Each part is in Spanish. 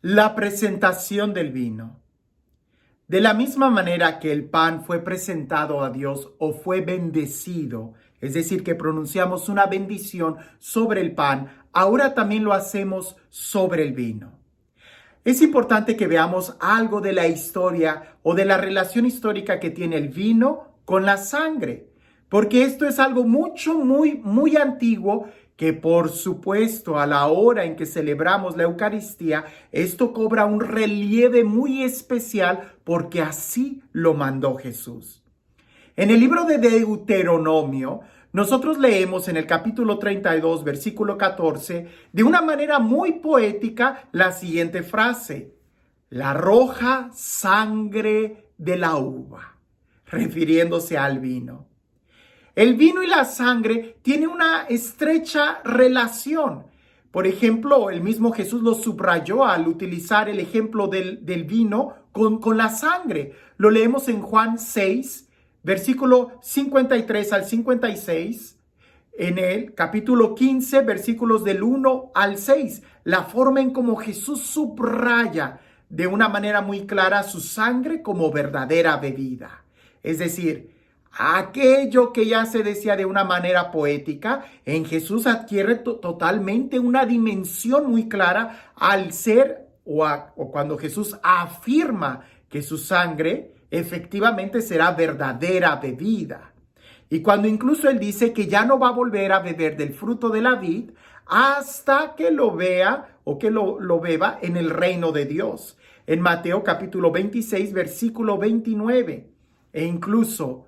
La presentación del vino. De la misma manera que el pan fue presentado a Dios o fue bendecido, es decir, que pronunciamos una bendición sobre el pan, ahora también lo hacemos sobre el vino. Es importante que veamos algo de la historia o de la relación histórica que tiene el vino con la sangre, porque esto es algo muy antiguo que por supuesto a la hora en que celebramos la Eucaristía, esto cobra un relieve muy especial porque así lo mandó Jesús. En el libro de Deuteronomio, nosotros leemos en el capítulo 32, versículo 14, de una manera muy poética la siguiente frase: la roja sangre de la uva, refiriéndose al vino. El vino y la sangre tienen una estrecha relación. Por ejemplo, el mismo Jesús lo subrayó al utilizar el ejemplo del vino con la sangre. Lo leemos en Juan 6, versículo 53 al 56. En el capítulo 15, versículos del 1 al 6. La forma en cómo Jesús subraya de una manera muy clara su sangre como verdadera bebida. Es decir, aquello que ya se decía de una manera poética, en Jesús adquiere totalmente una dimensión muy clara al ser o cuando Jesús afirma que su sangre efectivamente será verdadera bebida. Y cuando incluso él dice que ya no va a volver a beber del fruto de la vid hasta que lo vea o que lo beba en el reino de Dios. En Mateo capítulo 26, versículo 29. E incluso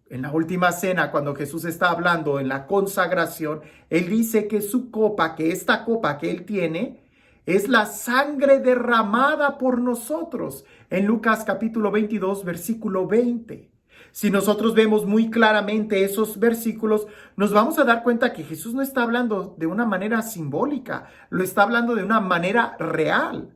en la última cena, cuando Jesús está hablando en la consagración, él dice que su copa, que esta copa que él tiene, es la sangre derramada por nosotros. En Lucas capítulo 22, versículo 20. Si nosotros vemos muy claramente esos versículos, nos vamos a dar cuenta que Jesús no está hablando de una manera simbólica, lo está hablando de una manera real.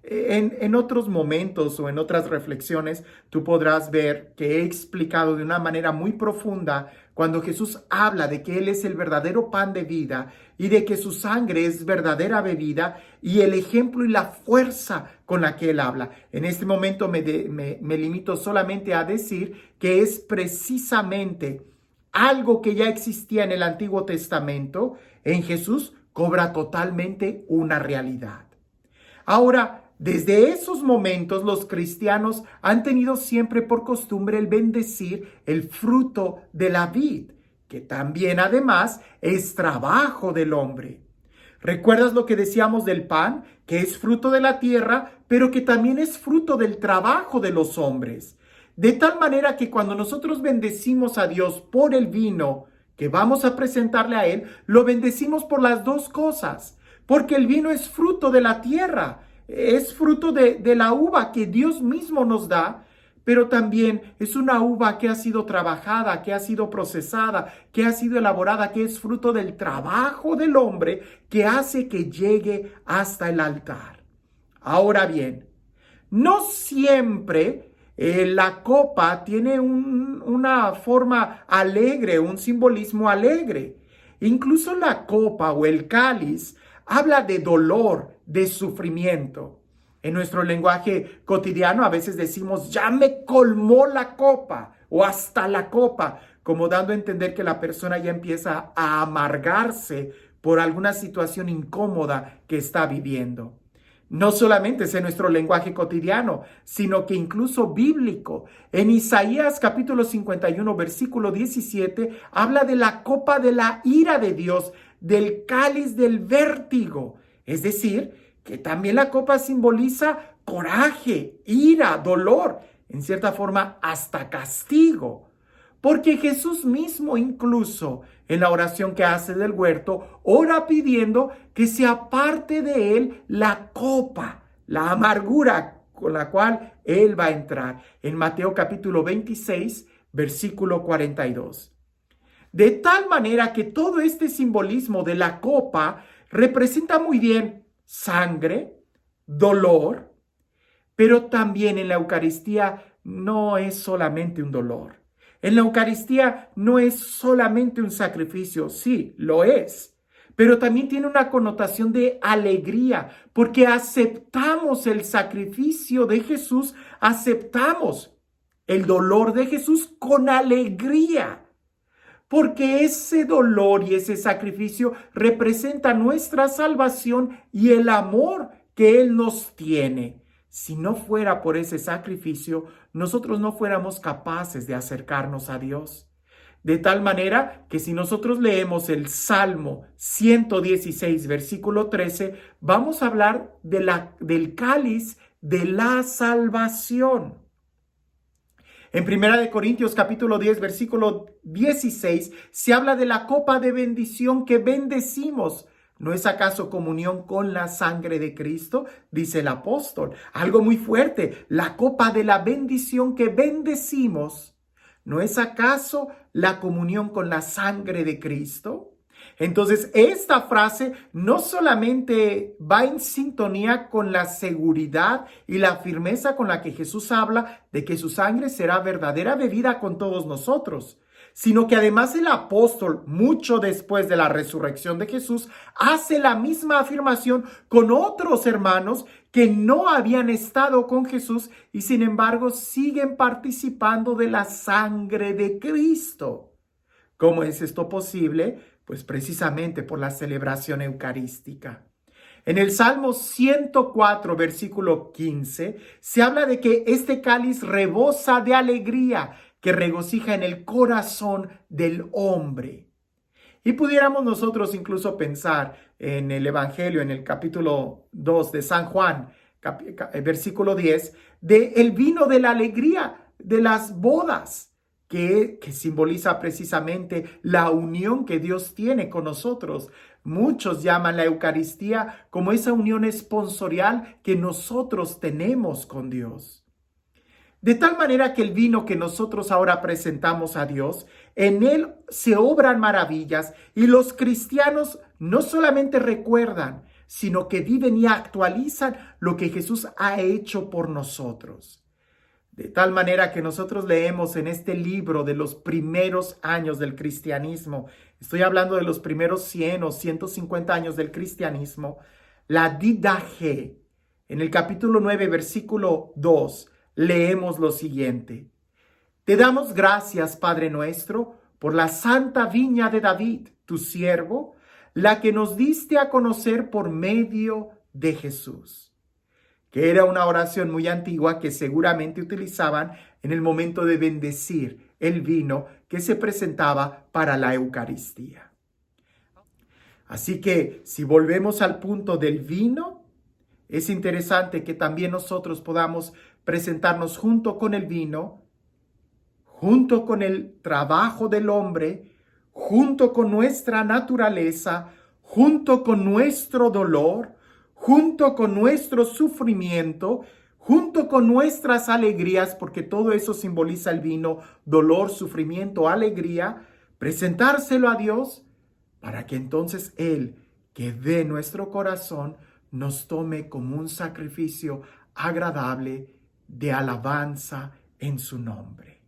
En otros momentos o en otras reflexiones, tú podrás ver que he explicado de una manera muy profunda cuando Jesús habla de que Él es el verdadero pan de vida y de que su sangre es verdadera bebida y el ejemplo y la fuerza con la que Él habla. En este momento me limito solamente a decir que es precisamente algo que ya existía en el Antiguo Testamento, en Jesús cobra totalmente una realidad. Ahora, desde esos momentos los cristianos han tenido siempre por costumbre el bendecir el fruto de la vid, que también además es trabajo del hombre. ¿Recuerdas lo que decíamos del pan? Que es fruto de la tierra, pero que también es fruto del trabajo de los hombres. De tal manera que cuando nosotros bendecimos a Dios por el vino que vamos a presentarle a Él, lo bendecimos por las dos cosas. Porque el vino es fruto de la tierra, es fruto de la uva que Dios mismo nos da, pero también es una uva que ha sido trabajada, que ha sido procesada, que ha sido elaborada, que es fruto del trabajo del hombre que hace que llegue hasta el altar. Ahora bien, no siempre la copa tiene una forma alegre, un simbolismo alegre. Incluso la copa o el cáliz habla de dolor, de sufrimiento. En nuestro lenguaje cotidiano a veces decimos, ya me colmó la copa o hasta la copa, como dando a entender que la persona ya empieza a amargarse por alguna situación incómoda que está viviendo. No solamente es en nuestro lenguaje cotidiano, sino que incluso bíblico. En Isaías capítulo 51, versículo 17, habla de la copa de la ira de Dios, del cáliz del vértigo. Es decir, que también la copa simboliza coraje, ira, dolor, en cierta forma hasta castigo. Porque Jesús mismo incluso en la oración que hace del huerto, ora pidiendo que se aparte de él la copa, la amargura con la cual él va a entrar. En Mateo capítulo 26, versículo 42. De tal manera que todo este simbolismo de la copa representa muy bien sangre, dolor, pero también en la Eucaristía no es solamente un dolor. En la Eucaristía no es solamente un sacrificio, sí, lo es, pero también tiene una connotación de alegría, porque aceptamos el sacrificio de Jesús, aceptamos el dolor de Jesús con alegría, porque ese dolor y ese sacrificio representa nuestra salvación y el amor que Él nos tiene. Si no fuera por ese sacrificio, nosotros no fuéramos capaces de acercarnos a Dios. De tal manera que si nosotros leemos el Salmo 116, versículo 13, vamos a hablar del cáliz de la salvación. En 1 Corintios capítulo 10, versículo 16, se habla de la copa de bendición que bendecimos. ¿No es acaso comunión con la sangre de Cristo? Dice el apóstol. Algo muy fuerte, la copa de la bendición que bendecimos. ¿No es acaso la comunión con la sangre de Cristo? Entonces, esta frase no solamente va en sintonía con la seguridad y la firmeza con la que Jesús habla de que su sangre será verdadera bebida con todos nosotros, sino que además el apóstol, mucho después de la resurrección de Jesús, hace la misma afirmación con otros hermanos que no habían estado con Jesús y sin embargo siguen participando de la sangre de Cristo. ¿Cómo es esto posible? Pues precisamente por la celebración eucarística. En el Salmo 104, versículo 15, se habla de que este cáliz rebosa de alegría, que regocija en el corazón del hombre. Y pudiéramos nosotros incluso pensar en el Evangelio, en el capítulo 2 de San Juan, versículo 10, de el vino de la alegría de las bodas, que simboliza precisamente la unión que Dios tiene con nosotros. Muchos llaman la Eucaristía como esa unión esponsorial que nosotros tenemos con Dios. De tal manera que el vino que nosotros ahora presentamos a Dios, en él se obran maravillas y los cristianos no solamente recuerdan, sino que viven y actualizan lo que Jesús ha hecho por nosotros. De tal manera que nosotros leemos en este libro de los primeros años del cristianismo, estoy hablando de los primeros 100 o 150 años del cristianismo, la Didache, en el capítulo 9, versículo 2, leemos lo siguiente. Te damos gracias, Padre nuestro, por la santa viña de David, tu siervo, la que nos diste a conocer por medio de Jesús. Que era una oración muy antigua que seguramente utilizaban en el momento de bendecir el vino que se presentaba para la Eucaristía. Así que si volvemos al punto del vino, es interesante que también nosotros podamos presentarnos junto con el vino, junto con el trabajo del hombre, junto con nuestra naturaleza, junto con nuestro dolor, junto con nuestro sufrimiento, junto con nuestras alegrías, porque todo eso simboliza el vino, dolor, sufrimiento, alegría, presentárselo a Dios para que entonces Él, que ve nuestro corazón, nos tome como un sacrificio agradable de alabanza en su nombre.